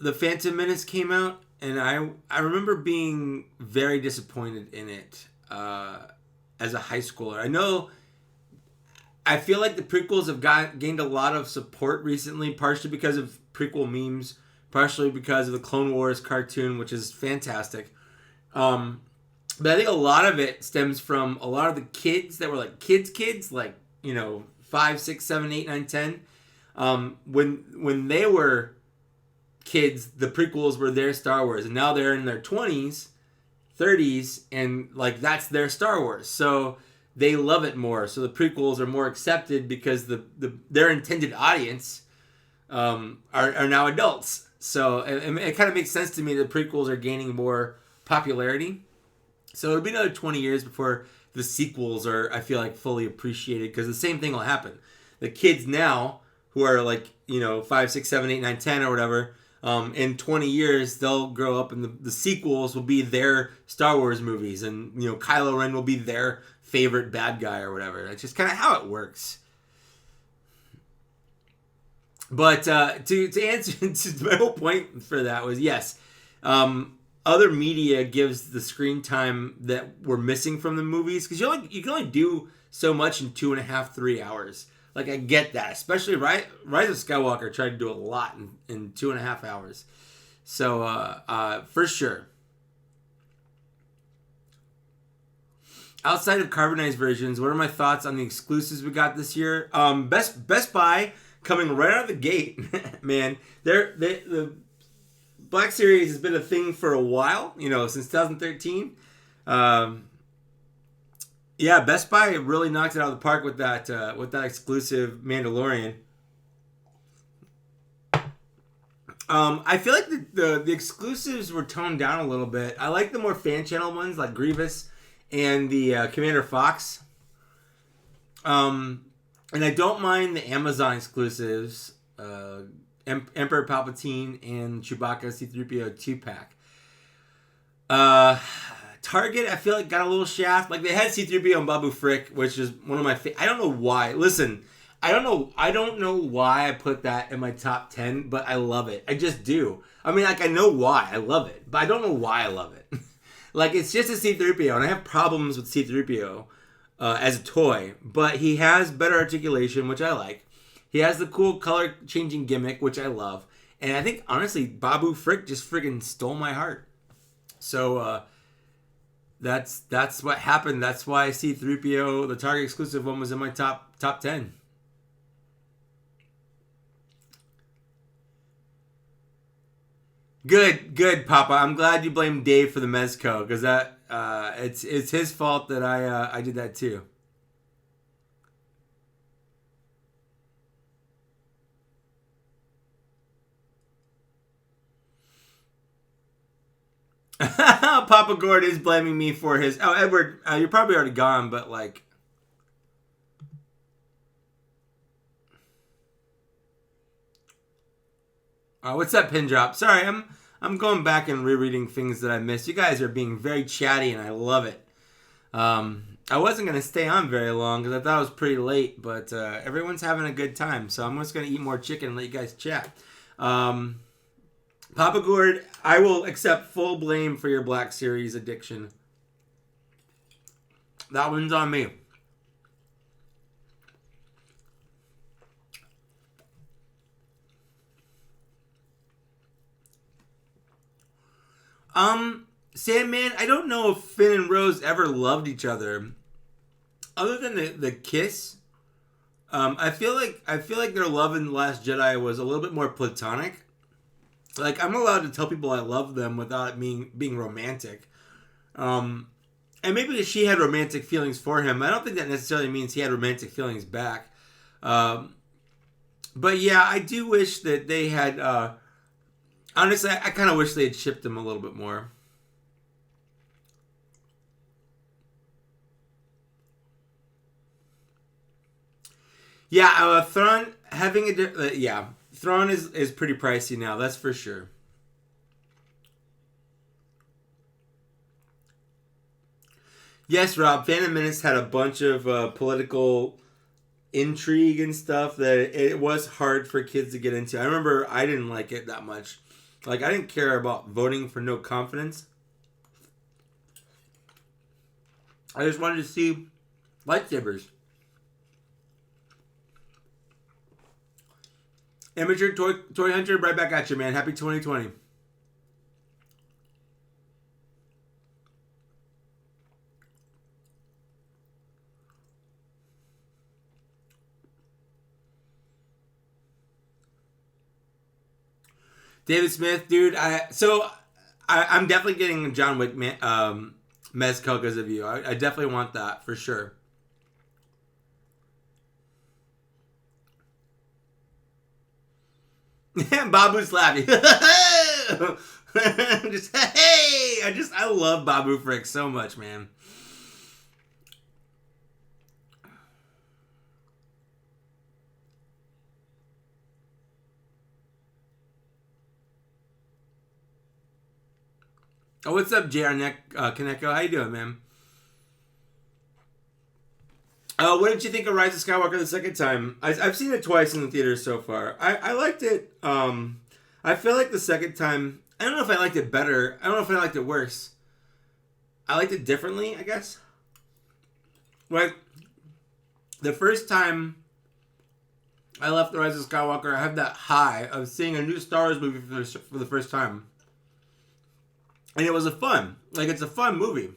The Phantom Menace came out. And I remember being very disappointed in it as a high schooler. I feel like the prequels have gained a lot of support recently, partially because of prequel memes, partially because of the Clone Wars cartoon, which is fantastic. But I think a lot of it stems from a lot of the kids that were like kids, like, you know, 5, 6, 7, 8, 9, 10. When they were kids, the prequels were their Star Wars, and now they're in their 20s, 30s, and like that's their Star Wars. So they love it more. So the prequels are more accepted because their intended audience are now adults. So it kind of makes sense to me that prequels are gaining more popularity. So it'll be another 20 years before the sequels are, I feel like, fully appreciated, because the same thing will happen. The kids now who are like, you know, 5, 6, 7, 8, 9, 10 or whatever, in 20 years, they'll grow up and the sequels will be their Star Wars movies. And, you know, Kylo Ren will be their favorite bad guy or whatever. That's just kind of how it works. But to answer, to my whole point for that was, yes, other media gives the screen time that we're missing from the movies. Because you can only do so much in 2.5, 3 hours. Like, I get that. Especially Rise of Skywalker tried to do a lot in 2.5 hours. So, for sure. Outside of carbonized versions, what are my thoughts on the exclusives we got this year? Best Buy coming right out of the gate, man. The Black Series has been a thing for a while, you know, since 2013. Yeah, Best Buy really knocked it out of the park with that exclusive Mandalorian. I feel like the exclusives were toned down a little bit. I like the more fan channel ones, like Grievous and the Commander Fox. And I don't mind the Amazon exclusives, Emperor Palpatine and Chewbacca C-3PO 2-pack. Target, I feel like, got a little shaft. Like, they had C-3PO and Babu Frick, which is one of my favorite. I don't know why. Listen, I don't know why I put that in my top 10, but I love it. I just do. I mean, like, I know why I love it, but I don't know why I love it. Like, it's just a C-3PO, and I have problems with C-3PO as a toy, but he has better articulation, which I like. He has the cool color-changing gimmick, which I love. And I think, honestly, Babu Frick just friggin' stole my heart. So, that's what happened. That's why C-3PO, the Target exclusive one, was in my top 10. Good, Papa. I'm glad you blamed Dave for the Mezco, because that it's his fault that I did that too. Papa Gord is blaming me for his. Oh, Edward, you're probably already gone, but like. What's up, pin drop? Sorry, I'm going back and rereading things that I missed. You guys are being very chatty, and I love it. I wasn't gonna stay on very long because I thought it was pretty late, but everyone's having a good time, so I'm just gonna eat more chicken and let you guys chat. Papa Gord, I will accept full blame for your Black Series addiction. That one's on me. Sandman, I don't know if Finn and Rose ever loved each other, other than the kiss. I feel like their love in The Last Jedi was a little bit more platonic. Like, I'm allowed to tell people I love them without it being romantic. And maybe she had romantic feelings for him. I don't think that necessarily means he had romantic feelings back. But yeah, I do wish that they had. Honestly, I kind of wish they had shipped him a little bit more. Yeah, Thrawn having a Thrawn is pretty pricey now. That's for sure. Yes, Rob. Phantom Menace had a bunch of political intrigue and stuff that it was hard for kids to get into. I remember I didn't like it that much. Like, I didn't care about voting for no confidence. I just wanted to see lightsabers. Amateur Toy Hunter, right back at you, man. Happy 2020. David Smith, dude. I'm definitely getting John Wick mezcal because of you. I definitely want that for sure. Babu's laughing. Just hey, I love Babu Frick so much, man. Oh, what's up, JR Kaneko? How you doing, man? What did you think of Rise of Skywalker the second time? I've seen it twice in the theaters so far. I liked it. I feel like the second time, I don't know if I liked it better. I don't know if I liked it worse. I liked it differently, I guess. Like, the first time I left The Rise of Skywalker, I had that high of seeing a new Star Wars movie for the first time. And it was it's a fun movie.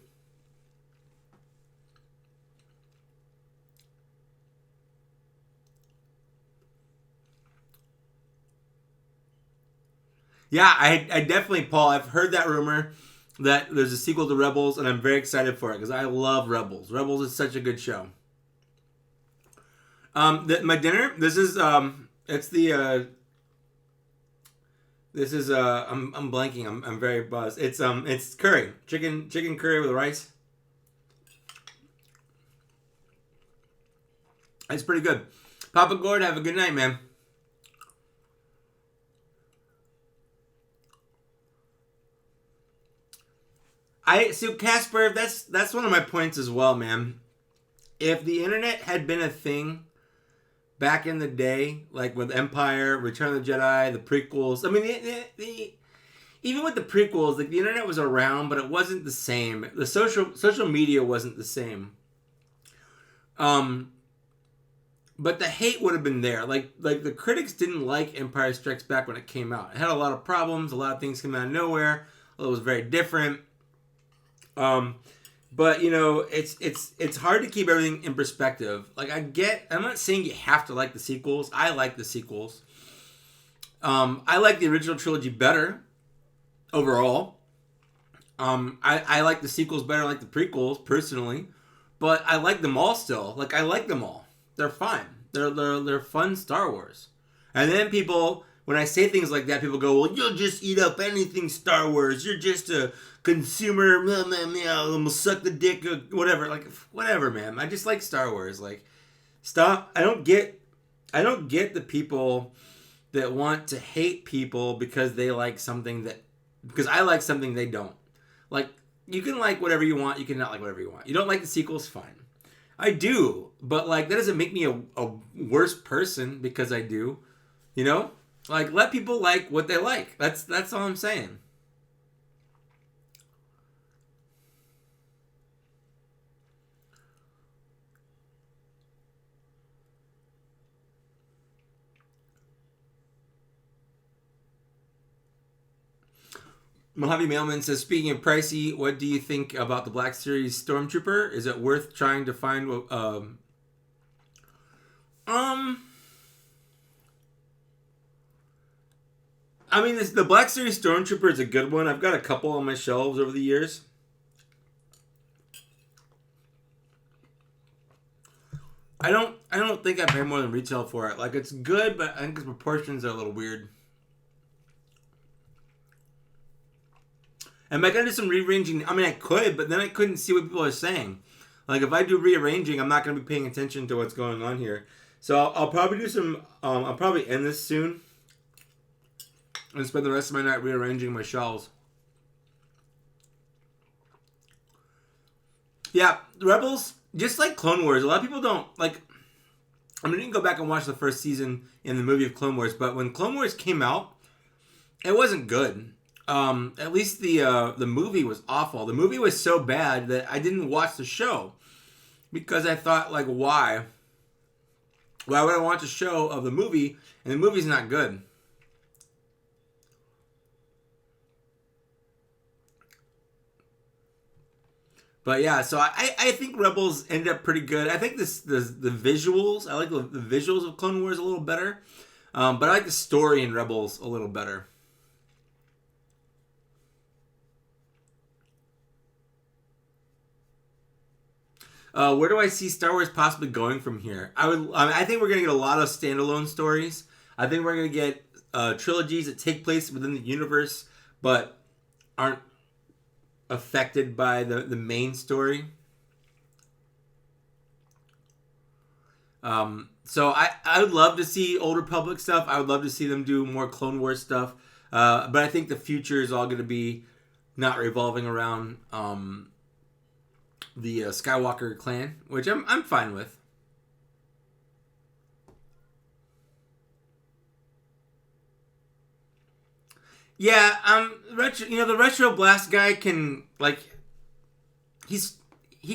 Yeah, I definitely, Paul, I've heard that rumor that there's a sequel to Rebels, and I'm very excited for it because I love Rebels. Rebels is such a good show. My dinner, this is, I'm blanking. I'm very buzzed. It's curry, chicken curry with rice. It's pretty good. Papa Gord, have a good night, man. So Casper, that's one of my points as well, man. If the internet had been a thing back in the day, like with Empire, Return of the Jedi, the prequels. I mean, even with the prequels, like the internet was around, but it wasn't the same. The social media wasn't the same. But the hate would have been there. Like the critics didn't like Empire Strikes Back when it came out. It had a lot of problems. A lot of things came out of nowhere. It was very different. But you know, it's hard to keep everything in perspective. Like I'm not saying you have to like the sequels. I like the sequels. I like the original trilogy better overall. I like the sequels better than I like the prequels, personally. But I like them all still. Like, I like them all. They're fine. They're fun Star Wars. And then people, when I say things like that, people go, well, you'll just eat up anything Star Wars. You're just a consumer, suck the dick, whatever. Like, whatever, man. I just like Star Wars. Like, stop. I don't get the people that want to hate people because they like something because I like something they don't. Like, you can like whatever you want. You can not like whatever you want. You don't like the sequels? Fine. I do. But, like, that doesn't make me a worse person because I do. You know? Like, let people like what they like. That's all I'm saying. Mojave Mailman says, speaking of pricey, what do you think about the Black Series Stormtrooper? Is it worth trying to find? I mean, the Black Series Stormtrooper is a good one. I've got a couple on my shelves over the years. I don't think I pay more than retail for it. Like, it's good, but I think the proportions are a little weird. Am I going to do some rearranging? I mean, I could, but then I couldn't see what people are saying. Like, if I do rearranging, I'm not going to be paying attention to what's going on here. So I'll probably do some, I'll probably end this soon. And spend the rest of my night rearranging my shelves. Yeah, Rebels, just like Clone Wars, a lot of people don't, like, I mean, you can go back and watch the first season in the movie of Clone Wars, but when Clone Wars came out, it wasn't good. At least the movie was awful. The movie was so bad that I didn't watch the show because I thought, like, why? Why would I watch a show of the movie and the movie's not good? But yeah, so I think Rebels ended up pretty good. I think the visuals, I like the visuals of Clone Wars a little better. But I like the story in Rebels a little better. Where do I see Star Wars possibly going from here? I think we're gonna get a lot of standalone stories. I think we're gonna get trilogies that take place within the universe, but aren't affected by the main story. So I would love to see Old Republic stuff. I would love to see them do more Clone Wars stuff. But I think the future is all going to be not revolving around the Skywalker clan, which I'm fine with. Yeah, the Retro Blast guy can, like, he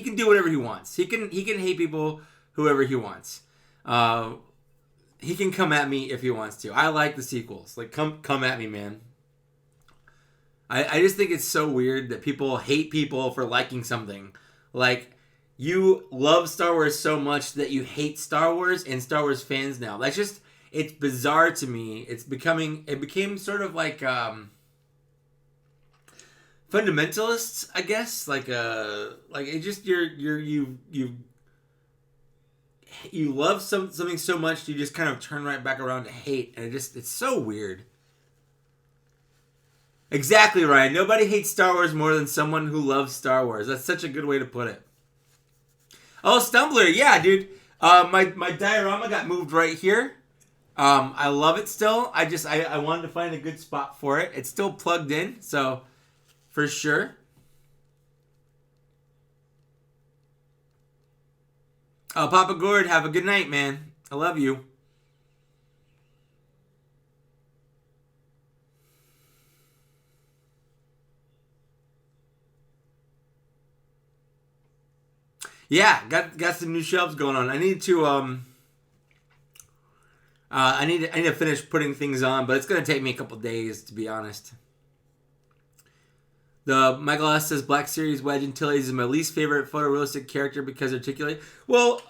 can do whatever he wants. He can hate people whoever he wants. He can come at me if he wants to. I like the sequels. Like, come at me, man. I just think it's so weird that people hate people for liking something. Like, you love Star Wars so much that you hate Star Wars and Star Wars fans now. That's just, it's bizarre to me. It became sort of like fundamentalists, I guess. Like it just you love something so much you just kind of turn right back around to hate, and it's so weird. Exactly, Ryan. Nobody hates Star Wars more than someone who loves Star Wars. That's such a good way to put it. Oh, Stumbler, yeah, dude. My diorama got moved right here. I love it still. I wanted to find a good spot for it. It's still plugged in, so for sure. Papa Gord, have a good night, man. I love you. Yeah, got some new shelves going on. I need to I need to finish putting things on, but it's gonna take me a couple days, to be honest. The Michael S says Black Series Wedge Antilles is my least favorite photorealistic character because articulate. Well,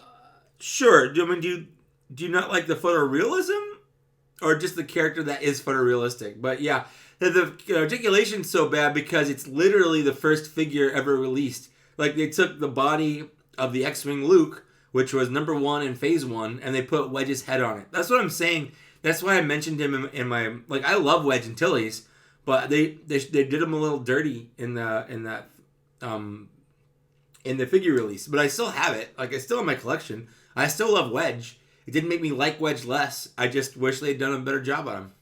sure. Do you not like the photorealism? or just the character that is photorealistic. But yeah, the articulation's so bad because it's literally the first figure ever released. Like, they took the body of the X-Wing Luke, which was number 1 in Phase 1, and they put Wedge's head on it. That's what I'm saying. That's why I mentioned him in my, like, I love Wedge Antilles, but they did him a little dirty in the figure release. But I still have it. Like, it's still in my collection. I still love Wedge. It didn't make me like Wedge less. I just wish they'd done a better job on him.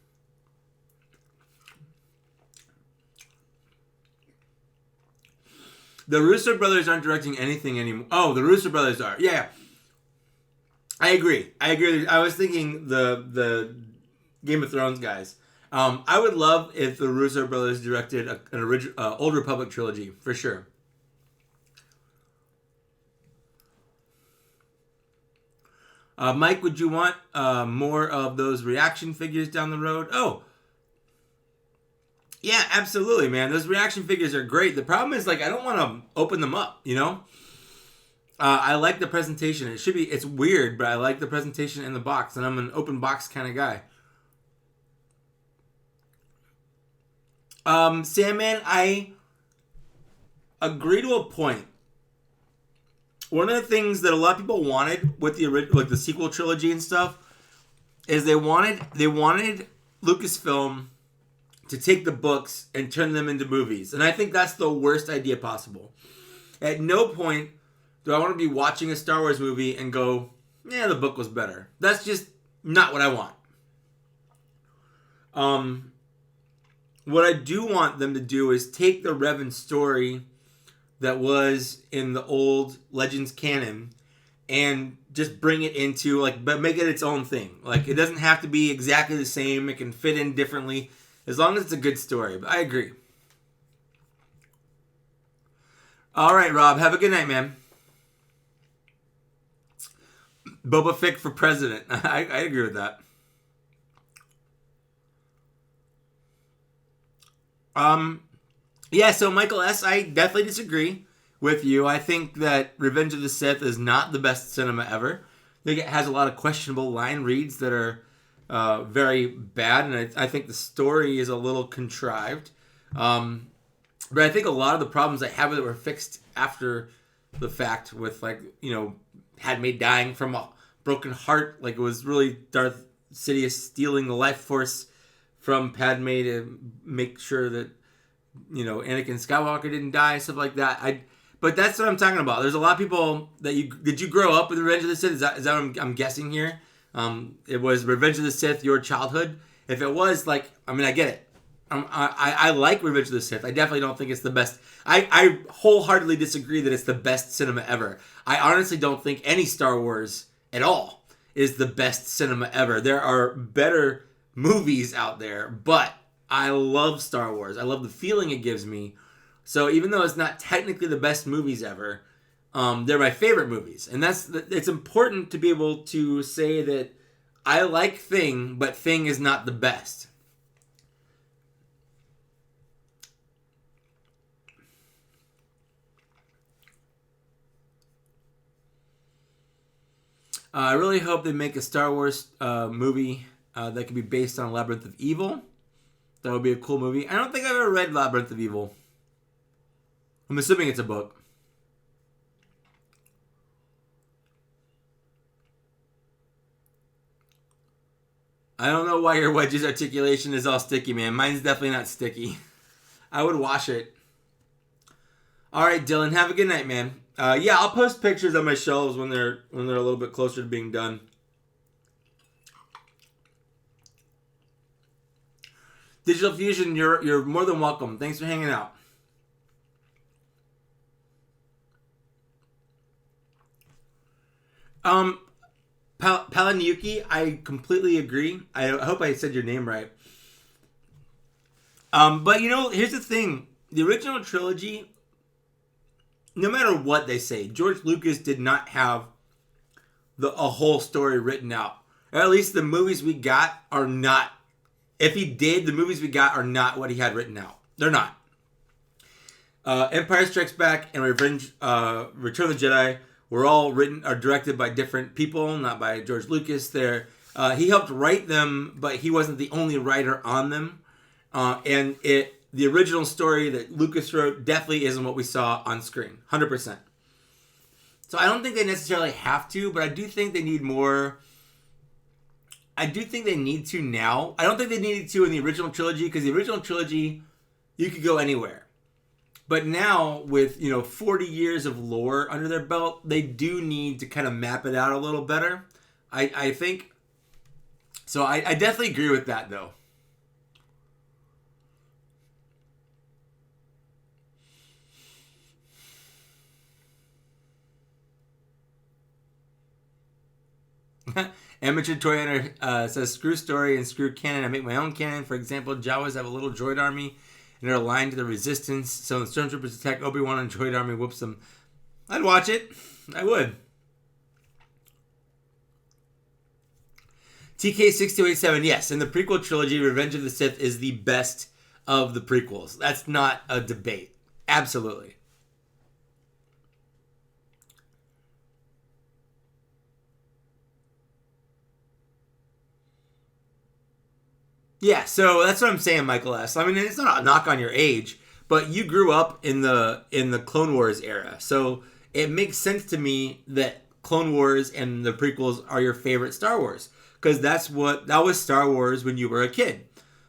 The Russo brothers aren't directing anything anymore. Oh, the Russo brothers are. Yeah. I agree. I was thinking the Game of Thrones guys. I would love if the Russo brothers directed an original Old Republic trilogy, for sure. Mike, would you want more of those reaction figures down the road? Oh, yeah, absolutely, man. Those reaction figures are great. The problem is, like, I don't want to open them up, you know? I like the presentation. It's weird, but I like the presentation in the box, and I'm an open box kind of guy. Sandman, I agree to a point. One of the things that a lot of people wanted with the sequel trilogy and stuff is they wanted Lucasfilm to take the books and turn them into movies. And I think that's the worst idea possible. At no point do I want to be watching a Star Wars movie and go, yeah, the book was better. That's just not what I want. What I do want them to do is take the Revan story that was in the old Legends canon and just bring it into, like, but make it its own thing. Like, it doesn't have to be exactly the same. It can fit in differently as long as it's a good story. But I agree. All right, Rob. Have a good night, man. Boba Fett for president. I agree with that. Yeah, so Michael S., I definitely disagree with you. I think that Revenge of the Sith is not the best cinema ever. I think it has a lot of questionable line reads that are very bad, and I think the story is a little contrived. But I think a lot of the problems I have with it were fixed after the fact with, like, you know, Padme dying from a broken heart. Like, it was really Darth Sidious stealing the life force from Padme to make sure that, you know, Anakin Skywalker didn't die, stuff like that. But that's what I'm talking about. There's a lot of people that did you grow up with Revenge of the Sith? Is that what I'm guessing here? It was Revenge of the Sith your childhood? If it was, like, I mean, I get it. I like Revenge of the Sith. I definitely don't think it's the best. I wholeheartedly disagree that it's the best cinema ever. I honestly don't think any Star Wars at all is the best cinema ever. There are better movies out there, but I love Star Wars. I love the feeling it gives me. So even though it's not technically the best movies ever, they're my favorite movies. And it's important to be able to say that I like Thing, but Thing is not the best. I really hope they make a Star Wars movie that could be based on Labyrinth of Evil. That would be a cool movie. I don't think I've ever read Labyrinth of Evil. I'm assuming it's a book. I don't know why your Wedge's articulation is all sticky, man. Mine's definitely not sticky. I would wash it. All right, Dylan. Have a good night, man. Yeah, I'll post pictures on my shelves when they're a little bit closer to being done. Digital Fusion, you're more than welcome. Thanks for hanging out. Palaniuki, I completely agree. I hope I said your name right. But, you know, here's the thing. The original trilogy, no matter what they say, George Lucas did not have a whole story written out. Or at least the movies we got are not. If he did, the movies we got are not what he had written out. They're not. Empire Strikes Back and Return of the Jedi were all written or directed by different people, not by George Lucas. They're He helped write them, but he wasn't the only writer on them. The original story that Lucas wrote definitely isn't what we saw on screen, 100%. So I don't think they necessarily have to, but I do think they need more. I do think they need to now. I don't think they needed to in the original trilogy, because the original trilogy, you could go anywhere. But now, with 40 years of lore under their belt, they do need to kind of map it out a little better. I think. So I definitely agree with that, though. Amateur Toy Hunter says, screw story and screw canon. I make my own canon. For example, Jawas have a little droid army and they're aligned to the resistance. So when stormtroopers attack Obi-Wan and droid army whoops them. I'd watch it. I would. TK6287, yes. In the prequel trilogy, Revenge of the Sith is the best of the prequels. That's not a debate. Absolutely. Yeah, so that's what I'm saying, Michael S. I mean, it's not a knock on your age, but you grew up in the Clone Wars era, so it makes sense to me that Clone Wars and the prequels are your favorite Star Wars, because that was Star Wars when you were a kid.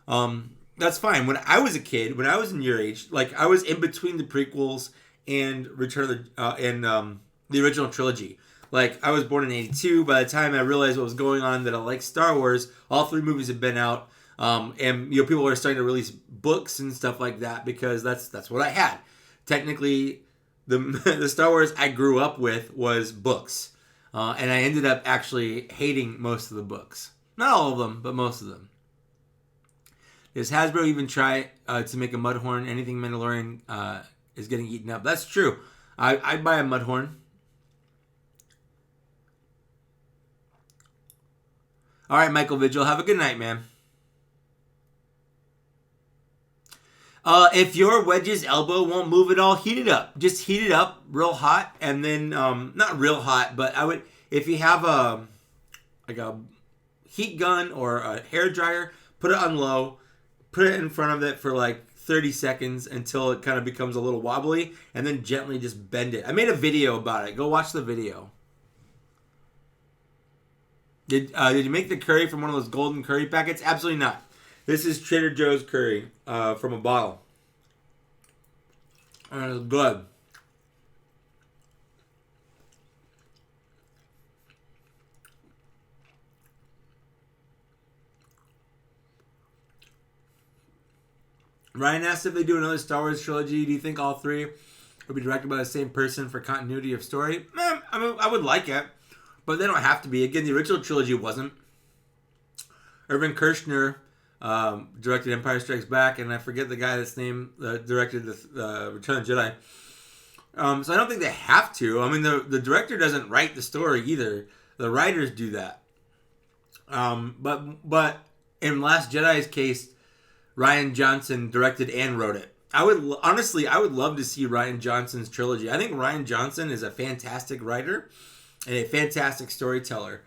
That's fine. When I was a kid, when I was in your age, like I was in between the prequels and the original trilogy. Like I was born in '82. By the time I realized what was going on, that I liked Star Wars, all 3 movies had been out. And people are starting to release books and stuff like that, because that's what I had. Technically, the Star Wars I grew up with was books, and I ended up actually hating most of the books. Not all of them, but most of them. Does Hasbro even try to make a Mudhorn? Anything Mandalorian is getting eaten up. That's true. I'd buy a Mudhorn. All right, Michael Vigil. Have a good night, man. If your wedge's elbow won't move at all, heat it up. Just heat it up real hot, and then not real hot, but I would, if you have a heat gun or a hair dryer, put it on low, put it in front of it for like 30 seconds until it kind of becomes a little wobbly, and then gently just bend it. I made a video about it. Go watch the video. Did you make the curry from one of those golden curry packets? Absolutely not. This is Trader Joe's curry from a bottle. And it's good. Ryan asked if they do another Star Wars trilogy. Do you think all 3 would be directed by the same person for continuity of story? I mean, I would like it, but they don't have to be. Again, the original trilogy wasn't. Irvin Kershner directed Empire Strikes Back, and I forget the guy that's named directed the Return of the Jedi. So I don't think they have to. I mean, the director doesn't write the story either. The writers do that. But in Last Jedi's case, Rian Johnson directed and wrote it. I would love to see Rian Johnson's trilogy. I think Rian Johnson is a fantastic writer and a fantastic storyteller.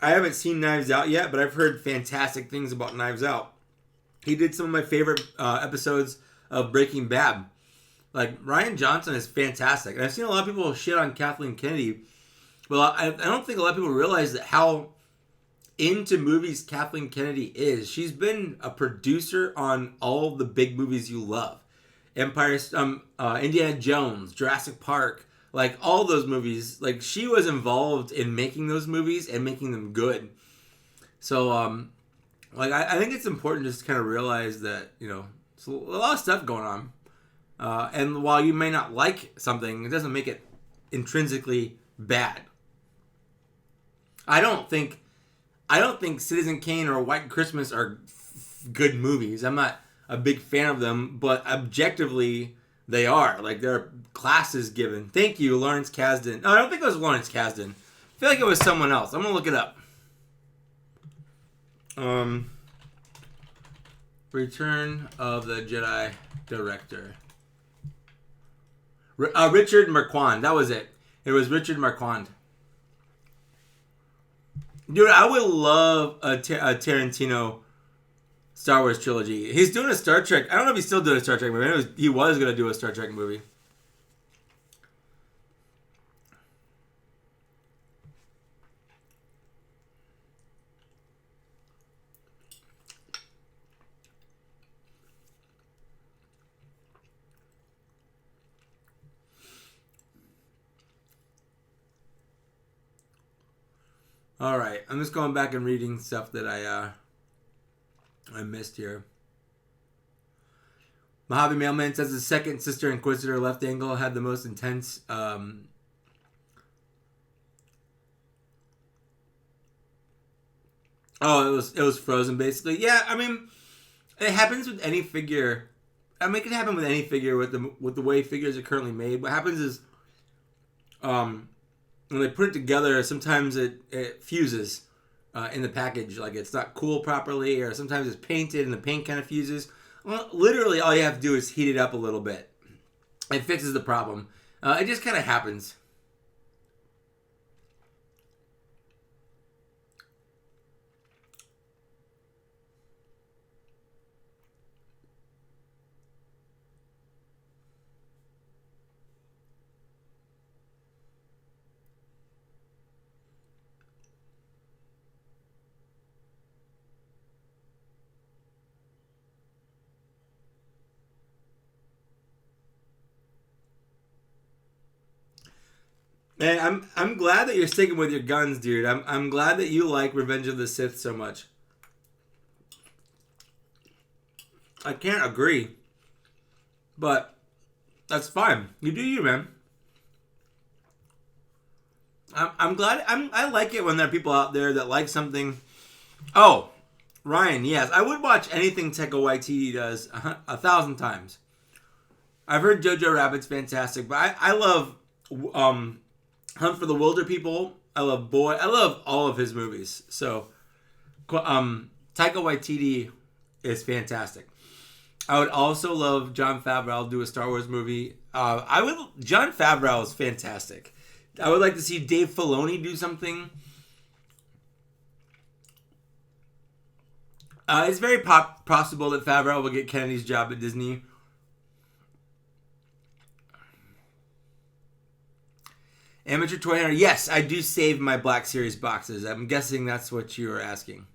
I haven't seen Knives Out yet, but I've heard fantastic things about Knives Out. He did some of my favorite episodes of Breaking Bad. Like, Rian Johnson is fantastic. And I've seen a lot of people shit on Kathleen Kennedy. Well, I don't think a lot of people realize that how into movies Kathleen Kennedy is. She's been a producer on all the big movies you love. Indiana Jones, Jurassic Park, like all those movies. Like, she was involved in making those movies and making them good. So, I think it's important just to kind of realize that, there's a lot of stuff going on. And while you may not like something, it doesn't make it intrinsically bad. I don't think Citizen Kane or White Christmas are good movies. I'm not a big fan of them, but objectively they are. Like, there are classes given. Thank you, Lawrence Kasdan. No, I don't think it was Lawrence Kasdan. I feel like it was someone else. I'm gonna look it up. Return of the Jedi director. Richard Marquand. That was it. It was Richard Marquand. Dude, I would love a Tarantino Star Wars trilogy. He's doing a Star Trek. I don't know if he's still doing a Star Trek movie. He was going to do a Star Trek movie. All right, I'm just going back and reading stuff that I missed here. Mojave Mailman says the second Sister Inquisitor left angle had the most intense. Oh, it was frozen basically. Yeah, I mean, it happens with any figure. I mean, it can happen with any figure with the way figures are currently made. What happens is, when they put it together, sometimes it fuses in the package. Like it's not cooled properly, or sometimes it's painted and the paint kind of fuses. Well, literally, all you have to do is heat it up a little bit. It fixes the problem. It just kind of happens. Man, I'm glad that you're sticking with your guns, dude. I'm glad that you like Revenge of the Sith so much. I can't agree, but that's fine. You do you, man. I'm glad. I like it when there are people out there that like something. Oh, Ryan, yes, I would watch anything Taika Waititi does 1,000 times. I've heard Jojo Rabbit's fantastic, but I love Hunt for the Wilder People. I love Boy. I love all of his movies. So, Taika Waititi is fantastic. I would also love Jon Favreau do a Star Wars movie. Jon Favreau is fantastic. I would like to see Dave Filoni do something. It's very possible that Favreau will get Kennedy's job at Disney. Amateur Toy Hunter, yes, I do save my Black Series boxes. I'm guessing that's what you were asking.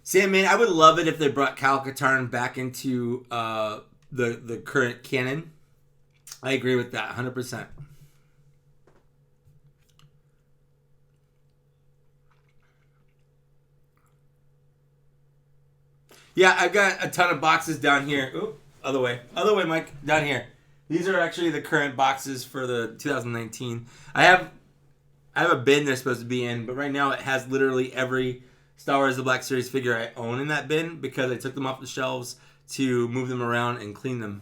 Sam, man, I would love it if they brought Kyle Katarn back into the current canon. I agree with that, 100%. Yeah, I've got a ton of boxes down here. Oop, other way, Mike, down here. These are actually the current boxes for the 2019. I have a bin they're supposed to be in, but right now it has literally every Star Wars The Black Series figure I own in that bin because I took them off the shelves to move them around and clean them.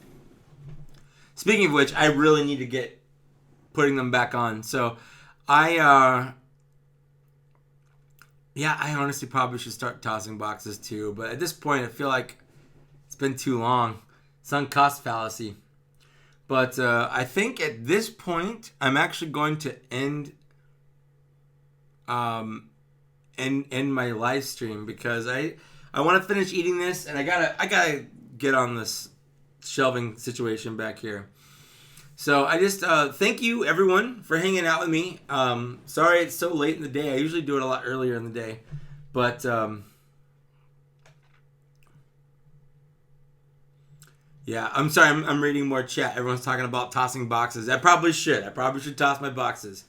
Speaking of which, I really need to get putting them back on. So I honestly probably should start tossing boxes too. But at this point, I feel like it's been too long. Sunk cost fallacy. But I think at this point, I'm actually going to end my live stream because I want to finish eating this and I gotta get on this shelving situation back here. So I just thank you everyone for hanging out with me. Sorry it's so late in the day. I usually do it a lot earlier in the day, but yeah, I'm sorry. I'm reading more chat. Everyone's talking about tossing boxes. I probably should toss my boxes.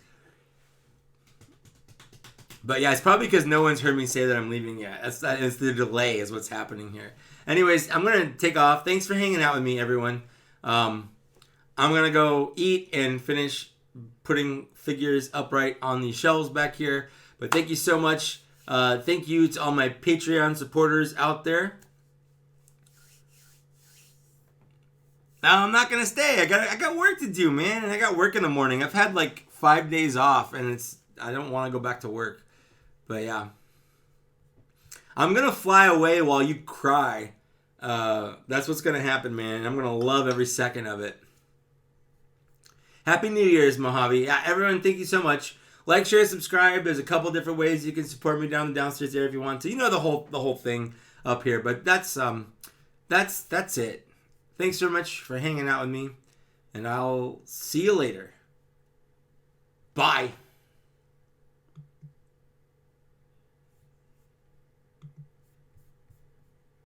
But yeah, it's probably because no one's heard me say that I'm leaving yet. It's the delay is what's happening here. Anyways, I'm going to take off. Thanks for hanging out with me, everyone. I'm going to go eat and finish putting figures upright on the shelves back here. But thank you so much. Thank you to all my Patreon supporters out there. Now, I'm not going to stay. I got work to do, man. And I got work in the morning. I've had like 5 days off, and I don't want to go back to work. But yeah. I'm gonna fly away while you cry. That's what's gonna happen, man. And I'm gonna love every second of it. Happy New Year's, Mojave. Yeah, everyone, thank you so much. Like, share, subscribe. There's a couple different ways you can support me down the downstairs there if you want to. You know the whole thing up here. But that's it. Thanks so much for hanging out with me, and I'll see you later. Bye.